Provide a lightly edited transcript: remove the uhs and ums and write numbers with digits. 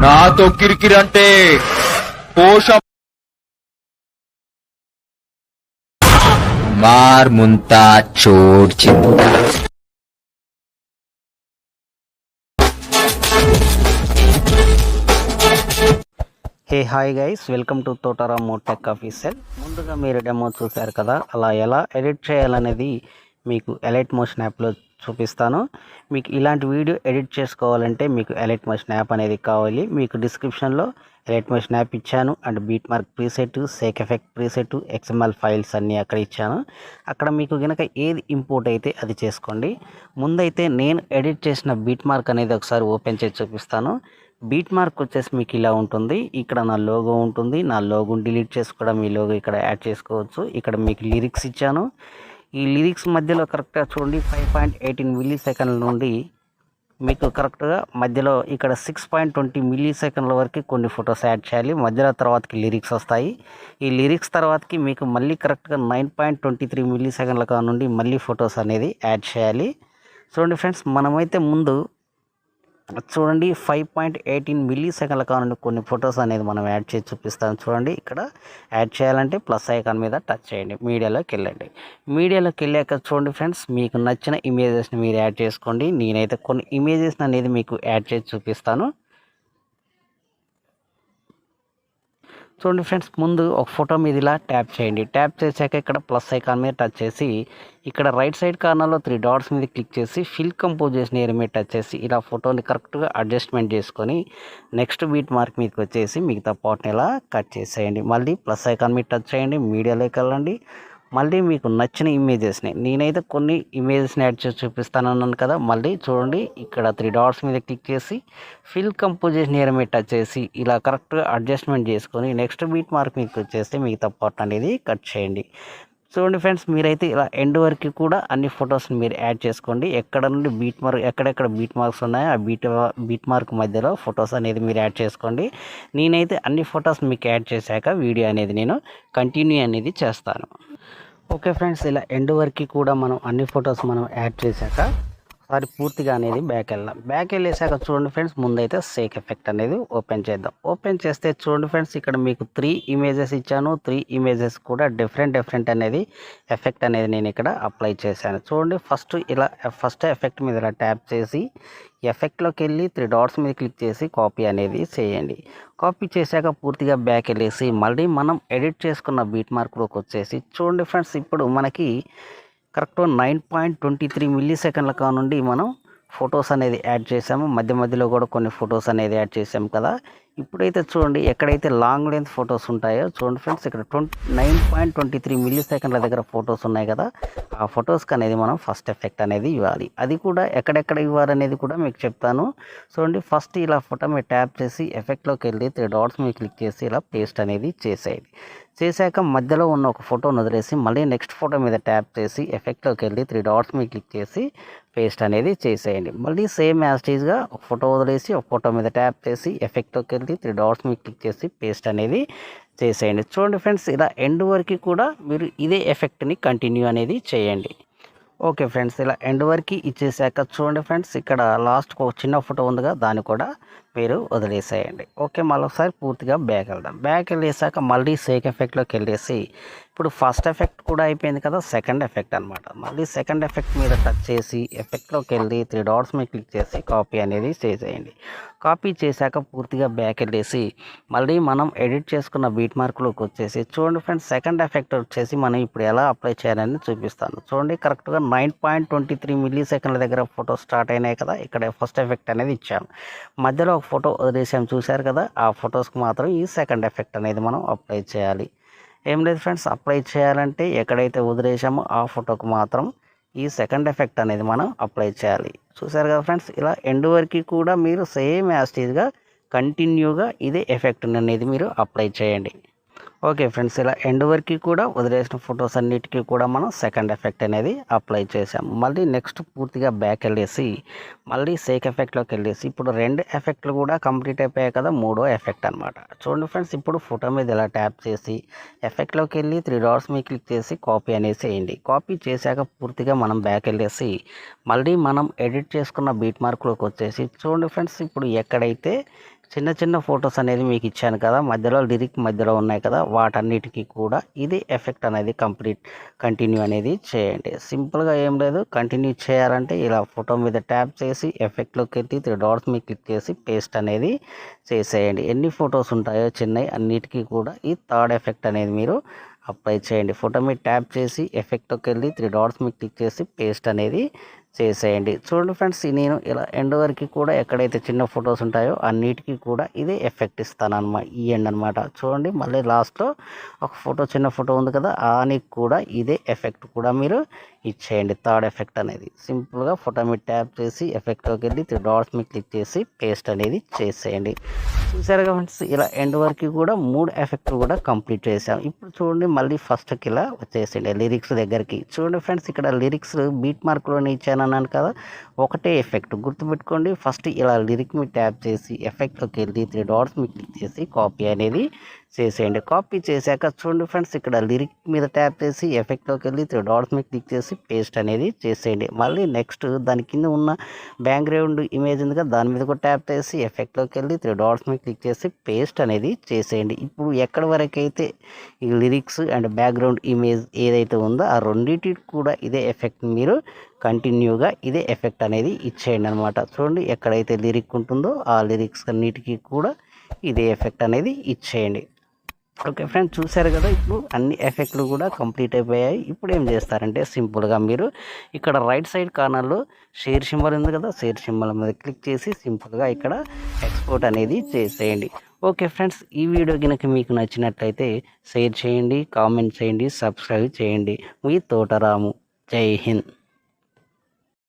నాతో కిరికిరంటే పోషం మార్ ముంతా చోడ్ చింతా. Hey hi guys, welcome to Thota Ramu tech officer. ముందుగా మీరు డెమో చూశారు కదా, అలా ఎలా ఎడిట్ చేయాలనేది మీకు ఎలైట్ మోషన్ యాప్లో చూపిస్తాను. మీకు ఇలాంటి వీడియో ఎడిట్ చేసుకోవాలంటే మీకు ఎలైట్ మోషన్ యాప్ అనేది కావాలి. మీకు డిస్క్రిప్షన్లో ఎలైట్ మోషన్ యాప్ ఇచ్చాను, and beat mark preset, sake effect preset, XML files అన్నీ అక్కడ ఇచ్చాను. అక్కడ మీకు కనుక ఏది ఇంపోర్ట్ అయితే అది చేసుకోండి. ముందైతే నేను ఎడిట్ చేసిన బీట్ మార్క్ అనేది ఒకసారి ఓపెన్ చేసి చూపిస్తాను. బీట్ మార్క్ వచ్చేసి మీకు ఇలా ఉంటుంది. ఇక్కడ నా లోగో ఉంటుంది. నా లోగోని డిలీట్ చేసి కూడా మీ లోగో ఇక్కడ యాడ్ చేసుకోవచ్చు. ఇక్కడ మీకు లిరిక్స్ ఇచ్చాను. ఈ లిరిక్స్ మధ్యలో కరెక్ట్గా చూడండి, 5.18 మిల్లీ సెకండ్ల నుండి మీకు కరెక్ట్గా మధ్యలో ఇక్కడ 6.20 మిల్లీ సెకండ్ల వరకు కొన్ని ఫొటోస్ యాడ్ చేయాలి. మధ్యలో తర్వాతకి లిరిక్స్ వస్తాయి. ఈ లిరిక్స్ తర్వాతకి మీకు మళ్ళీ కరెక్ట్గా 9.23 మిల్లీ సెకండ్ల నుండి మళ్ళీ ఫొటోస్ అనేది యాడ్ చేయాలి. చూడండి ఫ్రెండ్స్, మనమైతే ముందు చూడండి 5.18 మిల్లీ సెకండ్ల కానుండి కొన్ని ఫొటోస్ అనేది మనం యాడ్ చేసి చూపిస్తాను. చూడండి, ఇక్కడ యాడ్ చేయాలంటే ప్లస్ ఐకాన్ మీద టచ్ చేయండి, మీడియాలోకి వెళ్ళండి. మీడియాలోకి వెళ్ళాక చూడండి ఫ్రెండ్స్, మీకు నచ్చిన ఇమేజెస్ని మీరు యాడ్ చేసుకోండి. నేనైతే కొన్ని ఇమేజెస్ అనేది మీకు యాడ్ చేసి చూపిస్తాను. చూడండి ఫ్రెండ్స్, ముందు ఒక ఫోటో మీద ఇలా ట్యాప్ చేయండి. ట్యాప్ చేశాక ఇక్కడ ప్లస్ ఐకాన్ మీద టచ్ చేసి ఇక్కడ రైట్ సైడ్ కార్నర్లో 3 డాట్స్ మీద క్లిక్ చేసి ఫిల్ కంపోజిషన్ ఏరియా మీద టచ్ చేసి ఇలా ఫోటోని కరెక్ట్గా అడ్జస్ట్మెంట్ చేసుకొని నెక్స్ట్ బీట్ మార్క్ మీదకి వచ్చేసి మిగతా పార్ట్ని ఇలా కట్ చేసేయండి. మళ్ళీ ప్లస్ ఐకాన్ మీద టచ్ చేయండి, మీడియాలోకి వెళ్ళండి. మళ్ళీ మీకు నచ్చిన ఇమేజెస్ని, నేనైతే కొన్ని ఇమేజెస్ని యాడ్ చేసి చూపిస్తానన్నాను కదా. మళ్ళీ చూడండి, ఇక్కడ 3 డాట్స్ మీద క్లిక్ చేసి ఫిల్ కంపోజిషన్ ఏరియా మీద టచ్ చేసి ఇలా కరెక్ట్గా అడ్జస్ట్మెంట్ చేసుకొని నెక్స్ట్ బీట్ మార్క్ మీకు వచ్చేస్తే మిగతా పార్ట్ అనేది కట్ చేయండి. చూడండి ఫ్రెండ్స్, మీరైతే ఇలా ఎండ్ వరకు కూడా అన్ని ఫొటోస్ని మీరు యాడ్ చేసుకోండి. ఎక్కడ నుండి బీట్ మార్క్, ఎక్కడెక్కడ బీట్ మార్క్స్ ఉన్నాయో ఆ బీట్ మార్క్ మధ్యలో ఫొటోస్ అనేది మీరు యాడ్ చేసుకోండి. నేనైతే అన్ని ఫొటోస్ మీకు యాడ్ చేశాక వీడియో అనేది నేను కంటిన్యూ అనేది చేస్తాను. ఓకే ఫ్రెండ్స్, ఇలా ఎండ్ వరకు కూడా మనం అన్ని ఫొటోస్ మనం యాడ్ చేశాక ఒకసారి పూర్తిగా అనేది బ్యాక్ వెళ్దాం. బ్యాక్ వెళ్ళేసాక చూడండి ఫ్రెండ్స్, ముందైతే సేక్ ఎఫెక్ట్ అనేది ఓపెన్ చేద్దాం. ఓపెన్ చేస్తే చూడండి ఫ్రెండ్స్, ఇక్కడ మీకు 3 ఇమేజెస్ ఇచ్చాను. 3 ఇమేజెస్ కూడా డిఫరెంట్ అనేది ఎఫెక్ట్ అనేది నేను ఇక్కడ అప్లై చేశాను. చూడండి, ఫస్ట్ ఎఫెక్ట్ మీద ఇలా ట్యాప్ చేసి ఎఫెక్ట్లోకి వెళ్ళి 3 డాట్స్ మీద క్లిక్ చేసి కాపీ అనేది చేయండి. కాపీ చేశాక పూర్తిగా బ్యాక్ వెళ్ళేసి మళ్ళీ మనం ఎడిట్ చేసుకున్న బీట్ మార్క్లోకి వచ్చేసి చూడండి ఫ్రెండ్స్, ఇప్పుడు మనకి కరెక్ట్గా 9.23 మిల్లీ సెకండ్ల నుండి మనం ఫొటోస్ అనేది యాడ్ చేసాము. మధ్యలో కూడా కొన్ని ఫొటోస్ అనేది యాడ్ చేసాము కదా. ఇప్పుడైతే చూడండి, ఎక్కడైతే లాంగ్ లెంత్ ఫొటోస్ ఉంటాయో చూడండి ఫ్రెండ్స్, ఇక్కడ 9.23 మిల్లీ సెకండ్ల దగ్గర ఫొటోస్ ఉన్నాయి కదా. ఆ ఫొటోస్కి అనేది మనం ఫస్ట్ ఎఫెక్ట్ అనేది ఇవ్వాలి. అది కూడా ఎక్కడెక్కడ ఇవ్వాలనేది కూడా మీకు చెప్తాను. చూడండి, ఫస్ట్ ఇలా ఫోటో మీద ట్యాప్ చేసి ఎఫెక్ట్లోకి వెళ్ళి 3 డాట్స్ మీద క్లిక్ చేసి ఇలా పేస్ట్ అనేది చేసేయండి. చేశాక మధ్యలో ఉన్న ఒక ఫోటోను వదిలేసి మళ్ళీ నెక్స్ట్ ఫోటో మీద ట్యాప్ చేసి ఎఫెక్ట్లోకి వెళ్ళి 3 డాట్స్ మీద క్లిక్ చేసి పేస్ట్ అనేది చేసేయండి. మళ్ళీ సేమ్ యాస్టీజ్గా ఒక ఫోటో వదిలేసి ఒక ఫోటో మీద ట్యాప్ చేసి ఎఫెక్ట్లోకి వెళ్ళి 3 డాట్స్ మీద క్లిక్ చేసి పేస్ట్ అనేది చేసేయండి. చూడండి ఫ్రెండ్స్, ఇలా ఎండ్ వరకు కూడా మీరు ఇదే ఎఫెక్ట్ని కంటిన్యూ అనేది చేయండి. ఓకే ఫ్రెండ్స్, ఇలా ఎండ్ వరకు ఇచ్చేసాక చూడండి ఫ్రెండ్స్, ఇక్కడ లాస్ట్కి ఒక చిన్న ఫోటో ఉందిగా, దాన్ని కూడా మీరు వదిలేసేయండి. ఓకే, మళ్ళీ ఒకసారి పూర్తిగా బ్యాక్ వెళ్దాం. బ్యాక్ వెళ్ళేసాక మళ్ళీ సేక్ ఎఫెక్ట్లోకి వెళ్ళేసి ఇప్పుడు ఫస్ట్ ఎఫెక్ట్ కూడా అయిపోయింది కదా, సెకండ్ ఎఫెక్ట్ అనమాట. మళ్ళీ సెకండ్ ఎఫెక్ట్ మీద టచ్ చేసి ఎఫెక్ట్లోకి వెళ్ళి 3 డాట్స్ మీద క్లిక్ చేసి కాపీ అనేది చేసేయండి. కాపీ చేశాక పూర్తిగా బ్యాక్ వెళ్ళేసి మళ్ళీ మనం ఎడిట్ చేసుకున్న బీట్ మార్క్లోకి వచ్చేసి చూడండి ఫ్రెండ్స్, సెకండ్ ఎఫెక్ట్ వచ్చేసి మనం ఇప్పుడు ఎలా అప్లై చేయాలని చూపిస్తాను. చూడండి, కరెక్ట్గా 9.23 మిల్లీ సెకండ్ల దగ్గర ఫోటో స్టార్ట్ అయినాయి కదా. ఇక్కడ ఫస్ట్ ఎఫెక్ట్ అనేది ఇచ్చాము. మధ్యలో ఒక ఫోటో వదిలేసాము చూశారు కదా. ఆ ఫొటోస్కి మాత్రం ఈ సెకండ్ ఎఫెక్ట్ అనేది మనం అప్లై చేయాలి. ఏం లేదు ఫ్రెండ్స్, అప్లై చేయాలంటే ఎక్కడైతే వదిలేసామో ఆ ఫోటోకి మాత్రం ఈ సెకండ్ ఎఫెక్ట్ అనేది మనం అప్లై చేయాలి. చూసారు కదా ఫ్రెండ్స్, ఇలా ఎండ్ వరకు కూడా మీరు సేమ్ యాస్టీజ్గా కంటిన్యూగా ఇదే ఎఫెక్ట్ అనేది మీరు అప్లై చేయండి. ఓకే ఫ్రెండ్స్, ఇలా ఎండ్ వరకు కూడా వదిలేసిన ఫొటోస్ అన్నిటికీ కూడా మనం సెకండ్ ఎఫెక్ట్ అనేది అప్లై చేసాము. మళ్ళీ నెక్స్ట్ పూర్తిగా బ్యాక్ వెళ్ళేసి మళ్ళీ సేక్ ఎఫెక్ట్లోకి వెళ్ళేసి ఇప్పుడు 2 ఎఫెక్ట్లు కూడా కంప్లీట్ అయిపోయాయి కదా, 3వ ఎఫెక్ట్ అనమాట. చూడండి ఫ్రెండ్స్, ఇప్పుడు ఫోటో మీద ఇలా ట్యాప్ చేసి ఎఫెక్ట్లోకి వెళ్ళి 3 డాట్స్ మీద క్లిక్ చేసి కాపీ అనేసి వేయండి. కాపీ చేశాక పూర్తిగా మనం బ్యాక్ వెళ్ళేసి మళ్ళీ మనం ఎడిట్ చేసుకున్న బీట్ మార్క్లోకి వచ్చేసి చూడండి ఫ్రెండ్స్, ఇప్పుడు ఎక్కడైతే చిన్న చిన్న ఫొటోస్ అనేది మీకు ఇచ్చాను కదా, మధ్యలో లిరిక్ మధ్యలో ఉన్నాయి కదా, వాటన్నిటికీ కూడా ఇది ఎఫెక్ట్ అనేది కంటిన్యూ అనేది చేయండి. సింపుల్గా ఏం లేదు, కంటిన్యూ చేయాలంటే ఇలా ఫోటో మీద ట్యాప్ చేసి ఎఫెక్ట్లోకి వెళ్ళి 3 డాట్స్ మీద క్లిక్ చేసి పేస్ట్ అనేది చేసేయండి. ఎన్ని ఫొటోస్ ఉంటాయో చిన్నవి అన్నిటికీ కూడా ఈ థర్డ్ ఎఫెక్ట్ అనేది మీరు అప్లై చేయండి. ఫోటో మీద ట్యాప్ చేసి ఎఫెక్ట్లోకి వెళ్ళి 3 డాట్స్ మీద క్లిక్ చేసి పేస్ట్ అనేది చేసేయండి. చూడండి ఫ్రెండ్స్, నేను ఇలా ఎండ్ వరకు కూడా ఎక్కడైతే చిన్న ఫొటోస్ ఉంటాయో అన్నిటికీ కూడా ఇదే ఎఫెక్ట్ ఇస్తాను అనమాట. ఈ ఎండ్ అనమాట. చూడండి, మళ్ళీ లాస్ట్లో ఒక ఫోటో చిన్న ఫోటో ఉంది కదా, ఆనికి కూడా ఇదే ఎఫెక్ట్ కూడా మీరు ఇచ్చేయండి. థర్డ్ ఎఫెక్ట్ అనేది సింపుల్గా ఫోటో మీద ట్యాప్ చేసి ఎఫెక్ట్లోకి వెళ్ళి 3 డాట్స్ మీద క్లిక్ చేసి పేస్ట్ అనేది చేసేయండి. చూసారుగా ఫ్రెండ్స్, ఇలా ఎండ్ వరకు కూడా 3 ఎఫెక్ట్లు కూడా కంప్లీట్ చేసాం. ఇప్పుడు చూడండి, మళ్ళీ ఫస్ట్కి ఇలా వచ్చేసిండే లిరిక్స్ దగ్గరికి. చూడండి ఫ్రెండ్స్, ఇక్కడ లిరిక్స్ బీట్ మార్క్లోనే ఇచ్చాను అన్నాను కదా, ఒకటే ఎఫెక్ట్ గుర్తుపెట్టుకోండి. ఫస్ట్ ఇలా లిరిక్ మీద ట్యాప్ చేసి ఎఫెక్ట్లోకి వెళ్ళి 3 డాట్స్ మీద క్లిక్ చేసి కాపీ అనేది చేసేయండి. కాపీ చేశాక చూడండి ఫ్రెండ్స్, ఇక్కడ లిరిక్ మీద ట్యాప్ చేసి ఎఫెక్ట్లోకి వెళ్ళి 3 డాట్స్ మీద క్లిక్ చేసి పేస్ట్ అనేది చేసేయండి. మళ్ళీ నెక్స్ట్ దాని కింద ఉన్న బ్యాక్గ్రౌండ్ ఇమేజ్ ఉంది కదా, దాని మీద కూడా ట్యాప్ చేసి ఎఫెక్ట్లోకి వెళ్ళి 3 డాట్స్ మీద క్లిక్ చేసి పేస్ట్ అనేది చేసేయండి. ఇప్పుడు ఎక్కడి వరకు అయితే ఈ లిరిక్స్ అండ్ బ్యాక్గ్రౌండ్ ఇమేజ్ ఏదైతే ఉందో ఆ రెండింటికి కూడా ఇదే ఎఫెక్ట్ మీరు కంటిన్యూగా ఇదే ఎఫెక్ట్ అనేది ఇచ్చేయండి అనమాట. చూడండి, ఎక్కడైతే లిరిక్ ఉంటుందో ఆ లిరిక్స్ అన్నిటికీ కూడా ఇదే ఎఫెక్ట్ అనేది ఇచ్చేయండి. ఓకే ఫ్రెండ్స్, చూసారు కదా, ఇప్పుడు అన్ని ఎఫెక్ట్లు కూడా కంప్లీట్ అయిపోయాయి. ఇప్పుడు ఏం చేస్తారంటే సింపుల్గా మీరు ఇక్కడ రైట్ సైడ్ కార్నర్లో షేర్ సింబల్ ఉంది కదా, షేర్ సింబల్ మీద క్లిక్ చేసి సింపుల్గా ఇక్కడ ఎక్స్పోర్ట్ అనేది చేసేయండి. ఓకే ఫ్రెండ్స్, ఈ వీడియో కనుక మీకు నచ్చినట్లయితే షేర్ చేయండి, కామెంట్ చేయండి, సబ్స్క్రైబ్ చేయండి. మీ తోట రాము. జై హింద్.